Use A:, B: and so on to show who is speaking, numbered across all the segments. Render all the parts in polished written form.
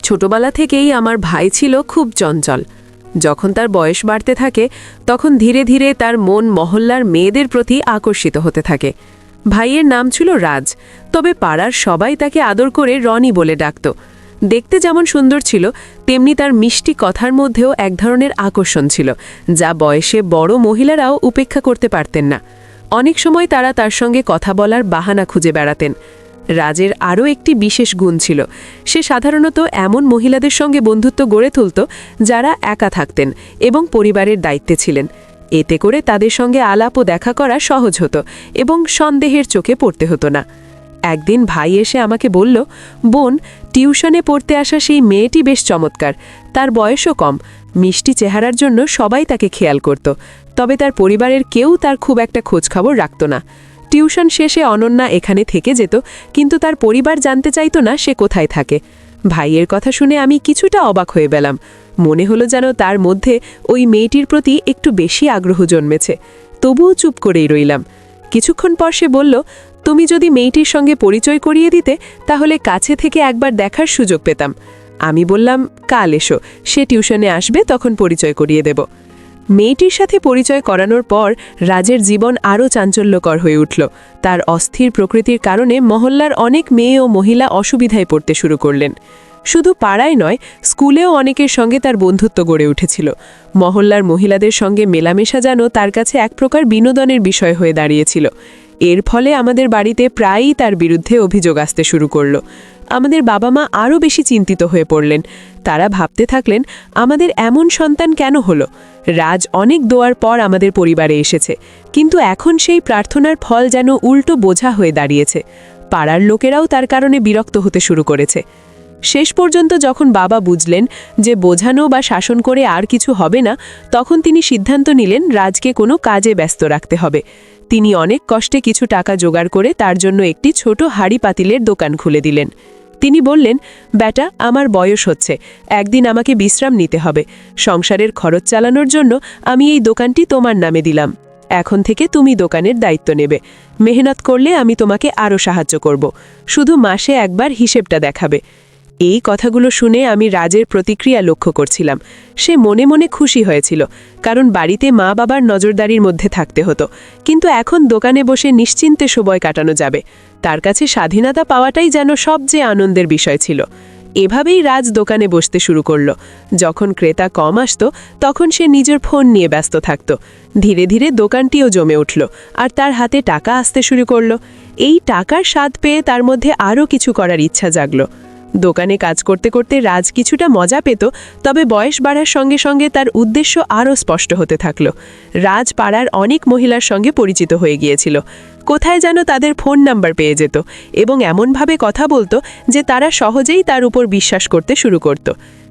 A: ছোটবেলা থেকেই আমার ভাই ছিল খুব চঞ্চল। যখন তার বয়স বাড়তে থাকে তখন ধীরে ধীরে তার মন মহল্লার মেয়েদের প্রতি আকর্ষিত হতে থাকে। ভাইয়ের নাম ছিল রাজ, তবে পাড়ার সবাই তাকে আদর করে রনি বলে ডাকত। দেখতে যেমন সুন্দর ছিল তেমনি তার মিষ্টি কথার মধ্যেও এক ধরনের আকর্ষণ ছিল, যা বয়সে বড় মহিলারাও উপেক্ষা করতে পারতেন না। অনেক সময় তারা তার সঙ্গে কথা বলার বাহানা খুঁজে বেড়াতেন। রাজের আরও একটি বিশেষ গুণ ছিল, সে সাধারণত এমন মহিলাদের সঙ্গে বন্ধুত্ব গড়ে তুলত যারা একা থাকতেন এবং পরিবারের দায়িত্বে ছিলেন। এতে করে তাদের সঙ্গে আলাপ ও দেখা করা সহজ হতো এবং সন্দেহের চোখে পড়তে হতো না। একদিন ভাই এসে আমাকে বলল, বোন, টিউশনে পড়তে আসা সেই মেয়েটি বেশ চমৎকার। তার বয়সও কম, মিষ্টি চেহারার জন্য সবাই তাকে খেয়াল করত, তবে তার পরিবারের কেউ তার খুব একটা খোঁজখবর রাখত না। টিউশন শেষে অনন্যা এখানে থেকে যেত, কিন্তু তার পরিবার জানতে চাইতো না সে কোথায় থাকে। ভাইয়ের কথা শুনে আমি কিছুটা অবাক হয়ে গেলাম। মনে হলো যেন তার মধ্যে ওই মেয়েটির প্রতি একটু বেশি আগ্রহ জন্মেছে। তবুও চুপ করেই রইলাম। কিছুক্ষণ পর সে বলল, তুমি যদি মেয়েটির সঙ্গে পরিচয় করিয়ে দিতে তাহলে কাছে থেকে একবার দেখার সুযোগ পেতাম। আমি বললাম, কাল এসো, সে টিউশনে আসবে, তখন পরিচয় করিয়ে দেব। মেয়েটির সাথে পরিচয় করানোর পর রাজের জীবন আরও চাঞ্চল্যকর হয়ে উঠল। তার অস্থির প্রকৃতির কারণে মহল্লার অনেক মেয়ে ও মহিলা অসুবিধায় পড়তে শুরু করলেন। শুধু পাড়ায় নয়, স্কুলেও অনেকের সঙ্গে তার বন্ধুত্ব গড়ে উঠেছিল। মহল্লার মহিলাদের সঙ্গে মেলামেশা যেন তার কাছে এক প্রকার বিনোদনের বিষয় হয়ে দাঁড়িয়েছিল। এর ফলে আমাদের বাড়িতে প্রায়ই তার বিরুদ্ধে অভিযোগ আসতে শুরু করল। আমাদের বাবা মা আরও বেশি চিন্তিত হয়ে পড়লেন। তারা ভাবতে থাকলেন, আমাদের এমন সন্তান কেন হলো? রাজ অনেক দোয়ার পর আমাদের পরিবারে এসেছে, কিন্তু এখন সেই প্রার্থনার ফল যেন উল্টো বোঝা হয়ে দাঁড়িয়েছে। পাড়ার লোকেরাও তার কারণে বিরক্ত হতে শুরু করেছে। শেষ পর্যন্ত যখন বাবা বুঝলেন যে বোঝানো বা শাসন করে আর কিছু হবে না, তখন তিনি সিদ্ধান্ত নিলেন রাজকে কোনো কাজে ব্যস্ত রাখতে হবে। তিনি অনেক কষ্টে কিছু টাকা জোগাড় করে তার জন্য একটি ছোট হাঁড়ি পাতিলের দোকান খুলে দিলেন। তিনি বললেন, বেটা, আমার বয়স হচ্ছে, একদিন আমাকে বিশ্রাম নিতে হবে। সংসারের খরচ চালানোর জন্য আমি এই দোকানটি তোমার নামে দিলাম। এখন থেকে তুমি দোকানের দায়িত্ব নেবে। মেহনত করলে আমি তোমাকে আরও সাহায্য করব। শুধু মাসে একবার হিসেবটা দেখাবে। এই কথাগুলো শুনে আমি রাজের প্রতিক্রিয়া লক্ষ্য করছিলাম। সে মনে মনে খুশি হয়েছিল, কারণ বাড়িতে মা বাবার নজরদারির মধ্যে থাকতে হতো, কিন্তু এখন দোকানে বসে নিশ্চিন্তে সময় কাটানো যাবে। তার কাছে স্বাধীনতা পাওয়াটাই যেন সবচেয়ে আনন্দের বিষয় ছিল। এভাবেই রাজ দোকানে বসতে শুরু করল। যখন ক্রেতা কম আসত তখন সে নিজের ফোন নিয়ে ব্যস্ত থাকত। ধীরে ধীরে দোকানটিও জমে উঠল আর তার হাতে টাকা আসতে শুরু করল। এই টাকার স্বাদ পেয়ে তার মধ্যে আরও কিছু করার ইচ্ছা জাগল। দোকানে কাজ করতে করতে রাজ কিছুটা মজা পেত, তবে বয়স বাড়ার সঙ্গে সঙ্গে তার উদ্দেশ্য আরও স্পষ্ট হতে থাকল। রাজ পাড়ার অনেক মহিলার সঙ্গে পরিচিত হয়ে গিয়েছিল। কোথায় যেন তাদের ফোন নাম্বার পেয়ে যেত এবং এমনভাবে কথা বলতো যে তারা সহজেই তার উপর বিশ্বাস করতে শুরু করত।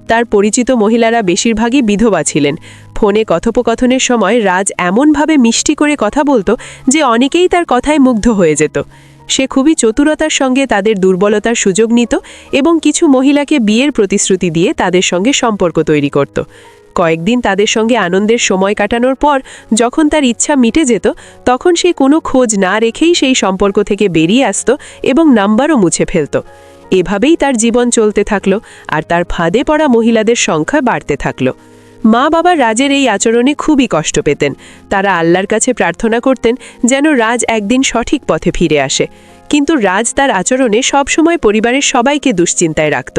A: তার পরিচিত মহিলারা বেশিরভাগই বিধবা ছিলেন। ফোনে কথোপকথনের সময় রাজ এমনভাবে মিষ্টি করে কথা বলতো যে অনেকেই তার কথায় মুগ্ধ হয়ে যেত। সে খুবই চতুরতার সঙ্গে তাদের দুর্বলতার সুযোগ নিত এবং কিছু মহিলাকে বিয়ের প্রতিশ্রুতি দিয়ে তাদের সঙ্গে সম্পর্ক তৈরি করত। কয়েকদিন তাদের সঙ্গে আনন্দের সময় কাটানোর পর যখন তার ইচ্ছা মিটে যেত, তখন সে কোনো খোঁজ না রেখেই সেই সম্পর্ক থেকে বেরিয়ে আসত এবং নাম্বারও মুছে ফেলত। এভাবেই তার জীবন চলতে থাকল আর তার ফাঁদে পড়া মহিলাদের সংখ্যা বাড়তে থাকল। মা বাবা রাজের এই আচরণে খুবই কষ্ট পেতেন। তারা আল্লাহর কাছে প্রার্থনা করতেন যেন রাজ একদিন সঠিক পথে ফিরে আসে, কিন্তু রাজ তার আচরণে সবসময় পরিবারের সবাইকে দুশ্চিন্তায় রাখত।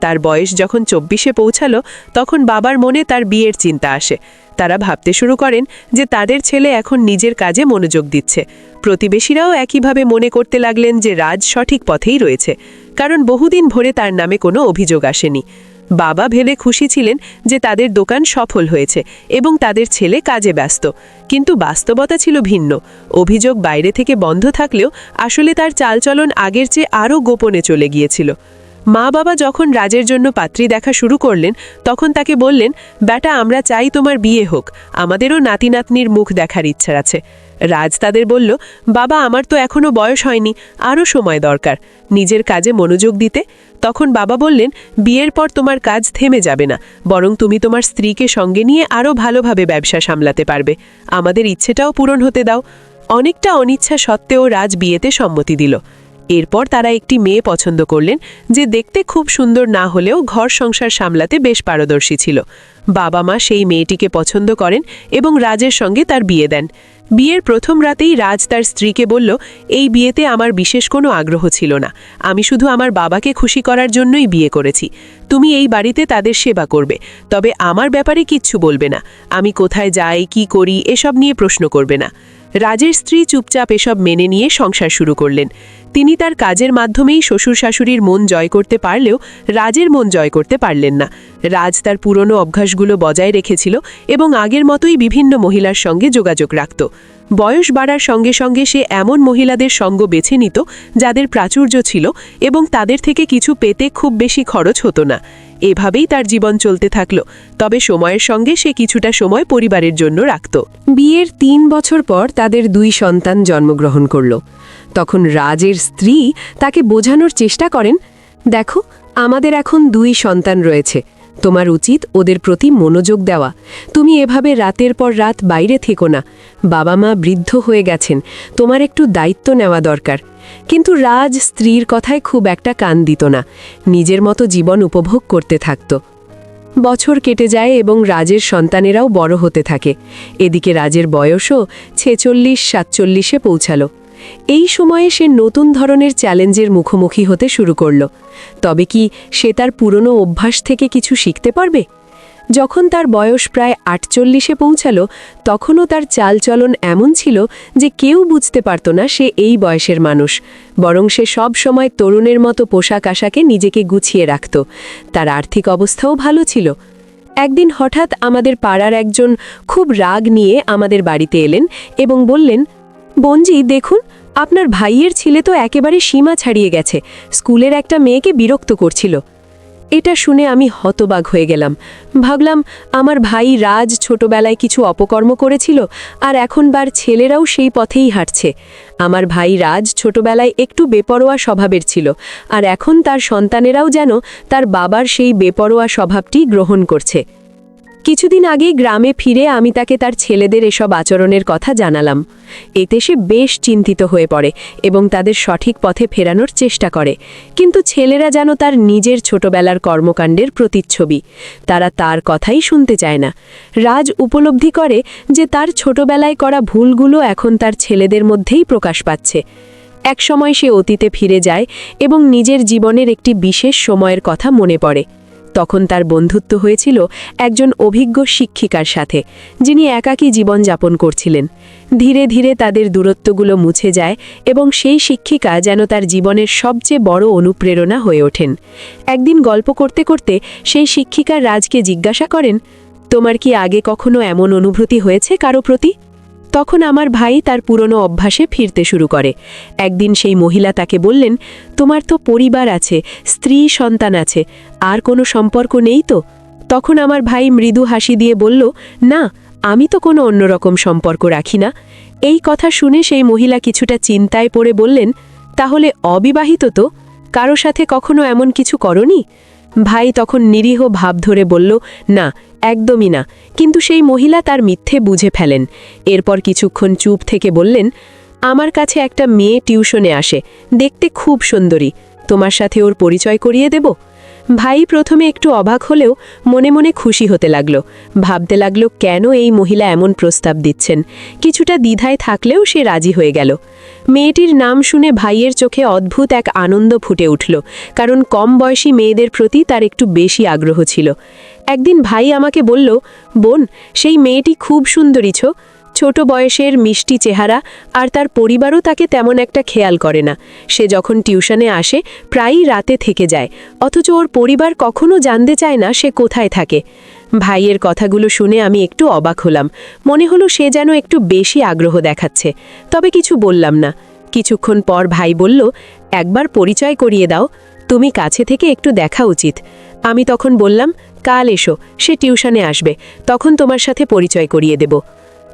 A: তার বয়স যখন 24-এ পৌঁছালো তখন বাবার মনে তার বিয়ের চিন্তা আসে। তারা ভাবতে শুরু করেন যে তাদের ছেলে এখন নিজের কাজে মনোযোগ দিচ্ছে। প্রতিবেশীরাও একইভাবে মনে করতে লাগলেন যে রাজ সঠিক পথেই রয়েছে, কারণ বহুদিন ভরে তার নামে কোনো অভিযোগ আসেনি। বাবা ভেবে খুশি ছিলেন যে তাদের দোকান সফল হয়েছে এবং তাদের ছেলে কাজে ব্যস্ত, কিন্তু বাস্তবতা ছিল ভিন্ন। অভিযোগ বাইরে থেকে বন্ধ থাকলেও আসলে তার চালচলন আগের চেয়ে আরও গোপনে চলে গিয়েছিল। মা বাবা যখন রাজের জন্য পাত্রী দেখা শুরু করলেন তখন তাকে বললেন, বেটা, আমরা চাই তোমার বিয়ে হোক, আমাদেরও নাতি নাতনির মুখ দেখার ইচ্ছা আছে। রাজ তাদের বলল, বাবা, আমার তো এখনো বয়স হয়নি, আরও সময় দরকার নিজের কাজে মনোযোগ দিতে। তখন বাবা বললেন, বিয়ের পর তোমার কাজ থেমে যাবে না, বরং তুমি তোমার স্ত্রীকে সঙ্গে নিয়ে আরও ভালোভাবে ব্যবসা সামলাতে পারবে। আমাদের ইচ্ছেটাও পূরণ হতে দাও। অনেকটা অনিচ্ছা সত্ত্বেও রাজ বিয়েতে সম্মতি দিল। এরপর তারা একটি মেয়ে পছন্দ করলেন, যে দেখতে খুব সুন্দর না হলেও ঘর সংসার সামলাতে বেশ পারদর্শী ছিল। বাবা মা সেই মেয়েটিকে পছন্দ করেন এবং রাজের সঙ্গে তার বিয়ে দেন। বিয়ের প্রথম রাতেই রাজ তার স্ত্রীকে বলল, এই বিয়েতে আমার বিশেষ কোনো আগ্রহ ছিল না, আমি শুধু আমার বাবাকে খুশি করার জন্যই বিয়ে করেছি। তুমি এই বাড়িতে তাদের সেবা করবে, তবে আমার ব্যাপারে কিচ্ছু বলবে না। আমি কোথায় যাই, কি করি, এসব নিয়ে প্রশ্ন করবে না। রাজের স্ত্রী চুপচাপ এসব মেনে নিয়ে সংসার শুরু করলেন। তিনি তার কাজের মাধ্যমেই শ্বশুর শাশুড়ির মন জয় করতে পারলেও রাজের মন জয় করতে পারলেন না। রাজ তার পুরনো অভ্যাসগুলো বজায় রেখেছিল এবং আগের মতোই বিভিন্ন মহিলার সঙ্গে যোগাযোগ রাখত। বয়স বাড়ার সঙ্গে সঙ্গে সে এমন মহিলাদের সঙ্গ বেছে নিত যাদের প্রাচুর্য ছিল এবং তাদের থেকে কিছু পেতে খুব বেশি খরচ হতো না। এভাবেই তার জীবন চলতে থাকল। তবে সময়ের সঙ্গে সে কিছুটা সময় পরিবারের জন্য রাখত। বিয়ের ৩ বছর পর তাদের ২ সন্তান জন্মগ্রহণ করল। তখন রাজের স্ত্রী তাকে বোঝানোর চেষ্টা করেন, দেখো, আমাদের এখন ২ সন্তান রয়েছে, তোমার উচিত ওদের প্রতি মনোযোগ দেওয়া। তুমি এভাবে রাতের পর রাত বাইরে থেকো না। বাবা মা বৃদ্ধ হয়ে গেছেন, তোমার একটু দায়িত্ব নেওয়া দরকার। কিন্তু রাজ স্ত্রীর কথায় খুব একটা কান দিত না, নিজের মতো জীবন উপভোগ করতে থাকত। বছর কেটে যায় এবং রাজের সন্তানেরাও বড় হতে থাকে। এদিকে রাজের বয়সও ৪৬-৪৭-এ পৌঁছালো। এই সময়ে সে নতুন ধরনের চ্যালেঞ্জের মুখোমুখি হতে শুরু করল। তবে কি সে তার পুরনো অভ্যাস থেকে কিছু শিখতে পারবে? যখন তার বয়স প্রায় ৪৮-এ পৌঁছালো, তখনও তার চালচলন এমন ছিল যে কেউ বুঝতে পারত না সে এই বয়সের মানুষ। বরং সে সব সময় তরুণের মতো পোশাক আশাকে নিজেকে গুছিয়ে রাখত। তার আর্থিক অবস্থাও ভালো ছিল। একদিন হঠাৎ আমাদের পাড়ার একজন খুব রাগ নিয়ে আমাদের বাড়িতে এলেন এবং বললেন, বোনজি, দেখুন, আপনার ভাইয়ের ছেলে তো একেবারে সীমা ছাড়িয়ে গেছে, স্কুলের একটা মেয়েকে বিরক্ত করছিল। এটা শুনে আমি হতবাক হয়ে গেলাম। ভাবলাম, আমার ভাই রাজ ছোটবেলায় কিছু অপকর্ম করেছিল, আর এখনবার ছেলেরাও সেই পথেই হাঁটছে। আমার ভাই রাজ ছোটবেলায় একটু বেপরোয়া স্বভাবের ছিল, আর এখন তার সন্তানেরাও যেন তার বাবার সেই বেপরোয়া স্বভাবটি গ্রহণ করছে। কিছুদিন আগেই গ্রামে ফিরে আমি তাকে তার ছেলেদের এসব আচরণের কথা জানালাম। এতে সে বেশ চিন্তিত হয়ে পড়ে এবং তাদের সঠিক পথে ফেরানোর চেষ্টা করে। কিন্তু ছেলেরা যেন তার নিজের ছোটবেলার কর্মকাণ্ডের প্রতিচ্ছবি। তারা তার কথাই শুনতে চায় না। রাজ উপলব্ধি করে যে তার ছোটবেলায় করা ভুলগুলো এখন তার ছেলেদের মধ্যেই প্রকাশ পাচ্ছে। একসময় সে অতীতে ফিরে যায় এবং নিজের জীবনের একটি বিশেষ সময়ের কথা মনে পড়ে। তখন তার বন্ধুত্ব হয়েছিল একজন অভিজ্ঞ শিক্ষিকার সাথে, যিনি একাকী জীবনযাপন করছিলেন। ধীরে ধীরে তাদের দূরত্বগুলো মুছে যায় এবং সেই শিক্ষিকা যেন তার জীবনের সবচেয়ে বড় অনুপ্রেরণা হয়ে ওঠেন। একদিন গল্প করতে করতে সেই শিক্ষিকা রাজকে জিজ্ঞাসা করেন, তোমার কি আগে কখনো এমন অনুভূতি হয়েছে কারো প্রতি? তখন আমার ভাই তার পুরনো অভ্যাসে ফিরতে শুরু করে। একদিন সেই মহিলা তাকে বললেন, তোমার তো পরিবার আছে, স্ত্রী সন্তান আছে, আর কোনো সম্পর্ক নেই তো? তখন আমার ভাই মৃদু হাসি দিয়ে বলল, না, আমি তো কোনো অন্যরকম সম্পর্ক রাখি না। এই কথা শুনে সেই মহিলা কিছুটা চিন্তায় পড়ে বললেন, তাহলে অবিবাহিত তো? কারো সাথে কখনো এমন কিছু করনি? ভাই তখন নিরীহ ভাব ধরে বলল, না, একদমই না। কিন্তু সেই মহিলা তার মিথ্যে বুঝে ফেলেন। এরপর কিছুক্ষণ চুপ থেকে বললেন, আমার কাছে একটা মেয়ে টিউশনে আসে, দেখতে খুব সুন্দরী, তোমার সাথে ওর পরিচয় করিয়ে দেব? ভাই প্রথমে একটু অবাক হলেও মনে মনে খুশি হতে লাগলো। ভাবতে লাগলো কেন এই মহিলা এমন প্রস্তাব দিচ্ছেন। কিছুটা দ্বিধায় থাকলেও সে রাজি হয়ে গেল। মেয়েটির নাম শুনে ভাইয়ের চোখে অদ্ভুত এক আনন্দ ফুটে উঠল, কারণ কম বয়সী মেয়েদের প্রতি তার একটু বেশি আগ্রহ ছিল। একদিন ভাই আমাকে বলল, বোন, সেই মেয়েটি খুব সুন্দরী, ছোট বয়সের, মিষ্টি চেহারা, আর তার পরিবারও তাকে তেমন একটা খেয়াল করে না। সে যখন টিউশনে আসে প্রায়ই রাতে থেকে যায়, অথচ ওর পরিবার কখনো জানতে চায় না সে কোথায় থাকে। ভাইয়ের কথাগুলো শুনে আমি একটু অবাক হলাম। মনে হলো সে যেন একটু বেশি আগ্রহ দেখাচ্ছে। তবে কিছু বললাম না। কিছুক্ষণ পর ভাই বলল, একবার পরিচয় করিয়ে দাও, তুমি কাছে থেকে একটু দেখা উচিত। আমি তখন বললাম, কাল এসো, সে টিউশনে আসবে, তখন তোমার সাথে পরিচয় করিয়ে দেব।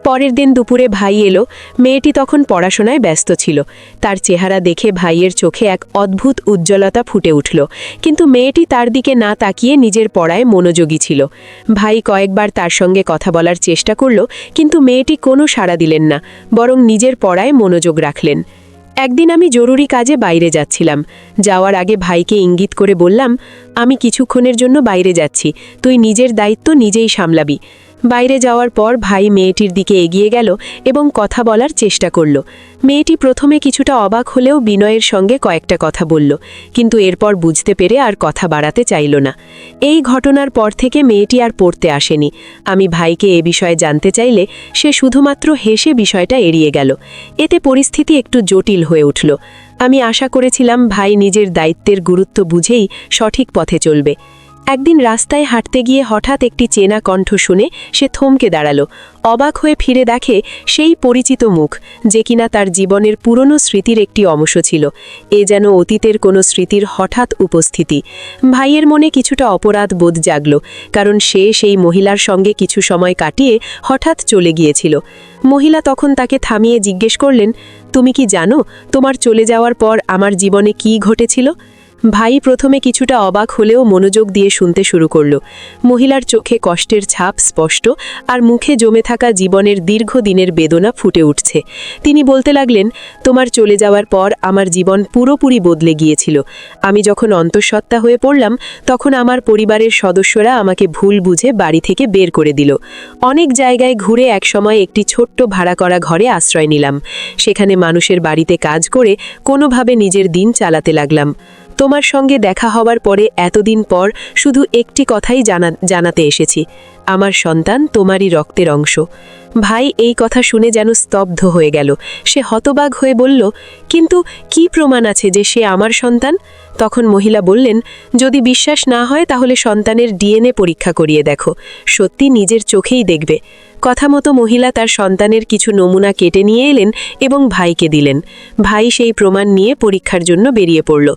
A: পরের দিন দুপুরে ভাই এলো। মেয়েটি তখন পড়াশোনায় ব্যস্ত ছিল। তার চেহারা দেখে ভাইয়ের চোখে এক অদ্ভুত উজ্জ্বলতা ফুটে উঠল, কিন্তু মেয়েটি তার দিকে না তাকিয়ে নিজের পড়ায় মনোযোগী ছিল। ভাই কয়েকবার তার সঙ্গে কথা বলার চেষ্টা করল, কিন্তু মেয়েটি কোনো সাড়া দিলেন না, বরং নিজের পড়ায় মনোযোগ রাখলেন। একদিন আমি জরুরি কাজে বাইরে যাচ্ছিলাম। যাওয়ার আগে ভাইকে ইঙ্গিত করে বললাম, আমি কিছুক্ষণের জন্য বাইরে যাচ্ছি, তুই নিজের দায়িত্ব নিজেই সামলাবি। বাইরে যাওয়ার পর ভাই মেয়েটির দিকে এগিয়ে গেল এবং কথা বলার চেষ্টা করল। মেয়েটি প্রথমে কিছুটা অবাক হলেও বিনয়ের সঙ্গে কয়েকটা কথা বলল, কিন্তু এরপর বুঝতে পেরে আর কথা বাড়াতে চাইল না। এই ঘটনার পর থেকে মেয়েটি আর পড়তে আসেনি। আমি ভাইকে এ বিষয়ে জানতে চাইলে সে শুধুমাত্র হেসে বিষয়টা এড়িয়ে গেল। এতে পরিস্থিতি একটু জটিল হয়ে উঠল। আমি আশা করেছিলাম ভাই নিজের দায়িত্বের গুরুত্ব বুঝেই সঠিক পথে চলবে। একদিন রাস্তায় হাঁটতে গিয়ে হঠাৎ একটি চেনা কণ্ঠ শুনে সে থমকে দাঁড়ালো। অবাক হয়ে ফিরে দেখে সেই পরিচিত মুখ, যে কিনা তার জীবনের পুরনো স্মৃতির একটি অংশ ছিল। এ যেন অতীতের কোনো স্মৃতির হঠাৎ উপস্থিতি। ভাইয়ের মনে কিছুটা অপরাধ বোধ জাগল, কারণ সে সেই মহিলার সঙ্গে কিছু সময় কাটিয়ে হঠাৎ চলে গিয়েছিল। মহিলা তখন তাকে থামিয়ে জিজ্ঞেস করলেন, তুমি কি জানো তোমার চলে যাওয়ার পর আমার জীবনে কী ঘটেছিল? ভাই প্রথমে কিছুটা অবাক হলেও মনোযোগ দিয়ে শুনতে শুরু করল। মহিলার চোখে কষ্টের ছাপ স্পষ্ট, আর মুখে জমে থাকা জীবনের দীর্ঘদিনের বেদনা ফুটে উঠছে। তিনি বলতে লাগলেন, তোমার চলে যাওয়ার পর আমার জীবন পুরোপুরি বদলে গিয়েছিল। আমি যখন অন্তঃসত্ত্বা হয়ে পড়লাম, তখন আমার পরিবারের সদস্যরা আমাকে ভুল বুঝে বাড়ি থেকে বের করে দিল। অনেক জায়গায় ঘুরে একসময় একটি ছোট্ট ভাড়া করা ঘরে আশ্রয় নিলাম। সেখানে মানুষের বাড়িতে কাজ করে কোনোভাবে নিজের দিন চালাতে লাগলাম। তোমার সঙ্গে দেখা হওয়ার পরে এতদিন পর শুধু একটি কথাই জানাতে এসেছি, আমার সন্তান তোমারই রক্তের অংশ। ভাই এই কথা শুনে যেন স্তব্ধ হয়ে গেল। সে হতবাক হয়ে বলল, কিন্তু কি প্রমাণ আছে যে সে আমার সন্তান? তখন মহিলা বললেন, যদি বিশ্বাস না হয় তাহলে সন্তানের ডিএনএ পরীক্ষা করিয়ে দেখো, সত্যি নিজের চোখেই দেখবে। কথা মতো মহিলা তার সন্তানের কিছু নমুনা কেটে নিয়ে এলেন এবং ভাইকে দিলেন। ভাই সেই প্রমাণ নিয়ে পরীক্ষার জন্য বেরিয়ে পড়ল।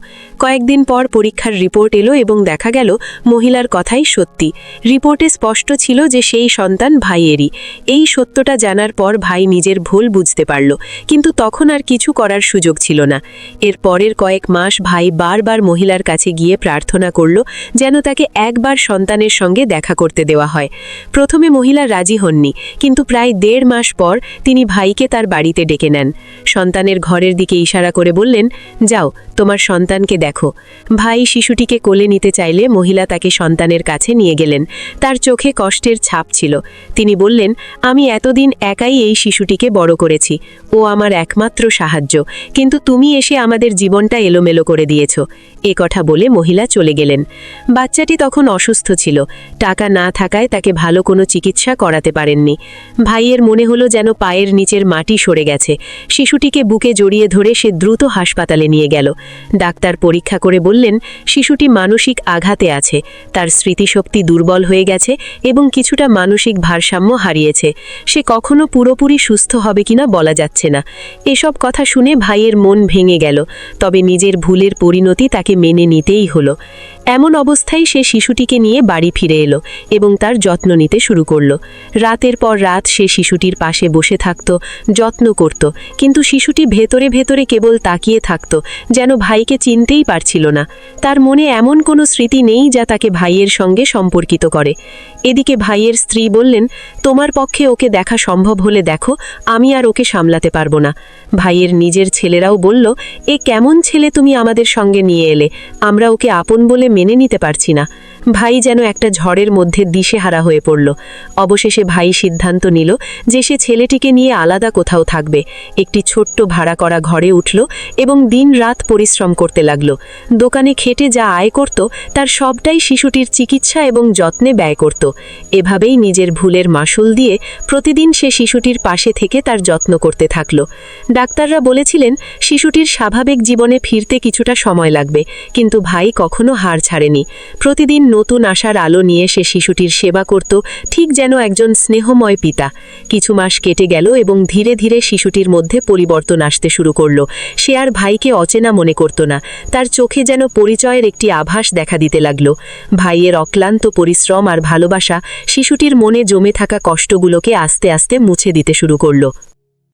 A: কয়েকদিন পর পরীক্ষার রিপোর্ট এলো এবং দেখা গেল মহিলার কথাই সত্যি। রিপোর্টে স্পষ্ট ছিল যে সেই সন্তান ভাইয়েরই। এই সত্যটা জানার পর ভাই নিজের ভুল বুঝতে পারল, কিন্তু তখন আর কিছু করার সুযোগ ছিল না। এর পরের কয়েক মাস ভাই বারবার মহিলার কাছে গিয়ে প্রার্থনা করল যেন তাকে একবার সন্তানের সঙ্গে দেখা করতে দেওয়া হয়। প্রথমে মহিলা রাজি হননি, কিন্তু প্রায় 1.5 মাস পর তিনি ভাইকে তার বাড়িতে ডেকে নেন। সন্তানের ঘরের দিকে ইশারা করে বললেন, যাও তোমার সন্তানকে দেখো। ভাই শিশুটিকে কোলে নিতে চাইলে মহিলা তাকে সন্তানের কাছে নিয়ে গেলেন। তার চোখে কষ্টের ছাপ ছিল। তিনি বললেন, আমি এতদিন একাই এই শিশুটিকে বড় করেছি, ও আমার একমাত্র সাহায্য, কিন্তু তুমি এসে আমাদের জীবনটা এলোমেলো করে দিয়েছ। এ কথা বলে মহিলা চলে গেলেন। বাচ্চাটি তখন অসুস্থ ছিল। টাকা না থাকায় তাকে ভালো কোনো চিকিৎসা করাতে পারেননি। ভাইয়ের মনে হলো যেন পায়ের নিচের মাটি সরে গেছে। শিশুটিকে বুকে জড়িয়ে ধরে সে দ্রুত হাসপাতালে নিয়ে গেল। ডাক্তার পরীক্ষা করে বললেন, শিশুটি মানসিক আঘাতে আছে, তার স্মৃতিশক্তি দুর্বল হয়ে গেছে এবং কিছুটা মানসিক ভারসাম্য হারিয়েছে। সে কখনো পুরোপুরি সুস্থ হবে কিনা বলা যাচ্ছে না। এসব কথা শুনে ভাইয়ের মন ভেঙে গেল, তবে নিজের ভুলের পরিণতি তাকে মেনে নিতেই হলো। এমন অবস্থায় সে শিশুটিকে নিয়ে বাড়ি ফিরে এলো এবং তার যত্ন নিতে শুরু করল। রাতের পর রাত সে শিশুটির পাশে বসে থাকত, যত্ন করত, কিন্তু শিশুটি ভেতরে ভেতরে কেবল তাকিয়ে থাকত, যেন ভাইকে চিনতেই পারছিল না। তার মনে এমন কোনো স্মৃতি নেই যা তাকে ভাইয়ের সঙ্গে সম্পর্কিত করে। এদিকে ভাইয়ের স্ত্রী বললেন, তোমার পক্ষে ওকে দেখা সম্ভব হলে দেখো, আমি আর ওকে সামলাতে পারবো না। ভাইয়ের নিজের ছেলেরাও বলল, এ কেমন ছেলে তুমি আমাদের সঙ্গে নিয়ে এলে, আমরা ওকে আপন বলে মেনে নিতে পারছি না। ভাই যেন একটা ঝড়ের মধ্যে দিশেহারা হয়ে পড়ল। অবশেষে ভাই সিদ্ধান্ত নিল যে সে ছেলেটিকে নিয়ে আলাদা কোথাও থাকবে। একটি ছোট্ট ভাড়া করা ঘরে উঠল এবং দিন রাত পরিশ্রম করতে লাগল। দোকানে খেটে যা আয় করত তার সবটাই শিশুটির চিকিৎসা এবং যত্নে ব্যয় করত। এভাবেই নিজের ভুলের মাসুল দিয়ে প্রতিদিন সে শিশুটির পাশে থেকে তার যত্ন করতে থাকল। ডাক্তাররা বলেছিলেন শিশুটির স্বাভাবিক জীবনে ফিরতে কিছুটা সময় লাগবে, কিন্তু ভাই কখনো হার ছাড়েনি। প্রতিদিন নতুন আশার আলো নিয়ে সে শিশুটির সেবা করত, ঠিক যেন একজন স্নেহময় পিতা। কিছু মাস কেটে গেল এবং ধীরে ধীরে শিশুটির মধ্যে পরিবর্তন আসতে শুরু করল। সে আর ভাইকে অচেনা মনে করত না, তার চোখে যেন পরিচয়ের একটি আভাস দেখা দিতে লাগল। ভাইয়ের অক্লান্ত পরিশ্রম আর ভালোবাসা শিশুটির মনে জমে থাকা কষ্টগুলোকে আস্তে আস্তে মুছে দিতে শুরু করল।